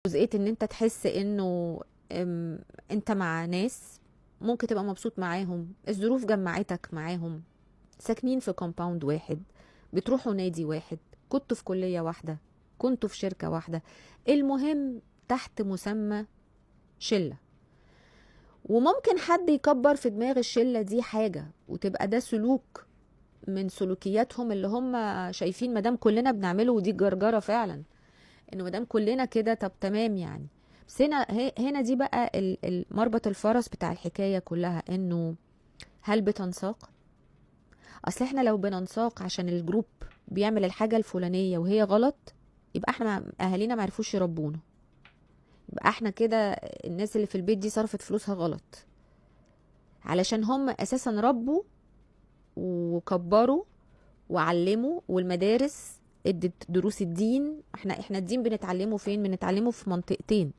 جزئية ان انت تحس انه انت مع ناس ممكن تبقى مبسوط معاهم، الظروف جمعتك معاهم، ساكنين في كومباوند واحد، بتروحوا نادي واحد، كنتوا في كلية واحدة، كنتوا في شركة واحدة، المهم تحت مسمى شلة. وممكن حد يكبر في دماغ الشلة دي حاجة وتبقى ده سلوك من سلوكياتهم اللي هم شايفين مدام كلنا بنعمله، ودي جرجرة فعلا، انه مادام كلنا كده طب تمام يعني. بس هنا دي بقى مربط الفرس بتاع الحكايه كلها، انه هل بتنساق؟ اصل احنا لو بننساق عشان الجروب بيعمل الحاجه الفلانيه وهي غلط، يبقى احنا اهالينا ما عرفوش يربونا، يبقى احنا كده الناس اللي في البيت دي صرفت فلوسها غلط، علشان هم اساسا ربوا وكبروا وعلموا، والمدارس ادت دروس الدين. احنا الدين بنتعلمه فين؟ بنتعلمه في منطقتين،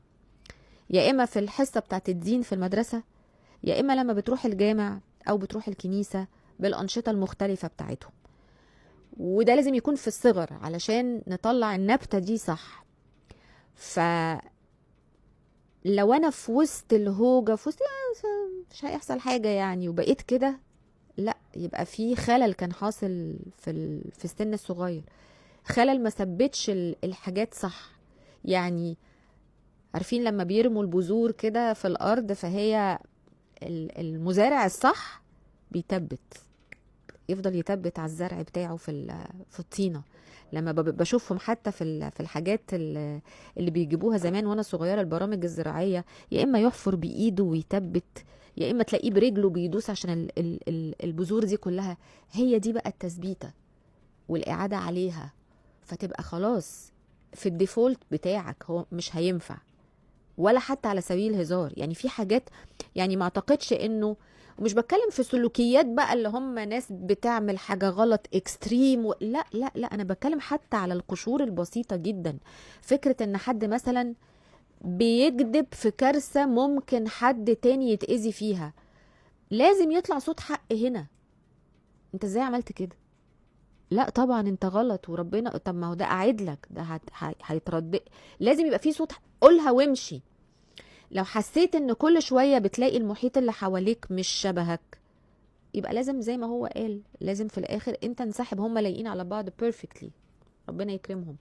يا اما في الحصه بتاعت الدين في المدرسه، يا اما لما بتروح الجامع او بتروح الكنيسه بالانشطه المختلفه بتاعتهم. وده لازم يكون في الصغر علشان نطلع النبته دي صح. فلو انا في وسط الهوجه، في وسط مش هيحصل حاجه يعني، وبقيت كده، لا، يبقى في خلل كان حاصل في السن الصغير، خلل ما ثبتش الحاجات صح. يعني عارفين لما بيرموا البذور كده في الارض، فهي المزارع الصح بيتبت، يفضل يتبت على الزرع بتاعه في الطينه. لما بشوفهم حتى في الحاجات اللي بيجيبوها زمان وانا صغيره، البرامج الزراعيه، يا اما يحفر بايده ويتبت، يا اما تلاقيه برجله بيدوس عشان البذور دي كلها. هي دي بقى التثبيته والاعاده عليها، فتبقى خلاص في الديفولت بتاعك، هو مش هينفع ولا حتى على سبيل الهزار. يعني في حاجات، يعني ما اعتقدش انه، ومش بتكلم في سلوكيات بقى اللي هم ناس بتعمل حاجة غلط اكستريم لا لا لا، انا بتكلم حتى على القشور البسيطة جدا. فكرة ان حد مثلا بيكذب في كارثة ممكن حد تاني يتأذي فيها، لازم يطلع صوت حق هنا. انت ازاي عملت كده؟ لا طبعا انت غلط، وربنا طب ما هو ده قاعد لك، ده هيترد. لازم يبقى في صوت، قولها وامشي. لو حسيت ان كل شوية بتلاقي المحيط اللي حواليك مش شبهك، يبقى لازم زي ما هو قال، لازم في الاخر انت انسحب. هم لايقين على بعض بيرفكتلي، ربنا يكرمهم.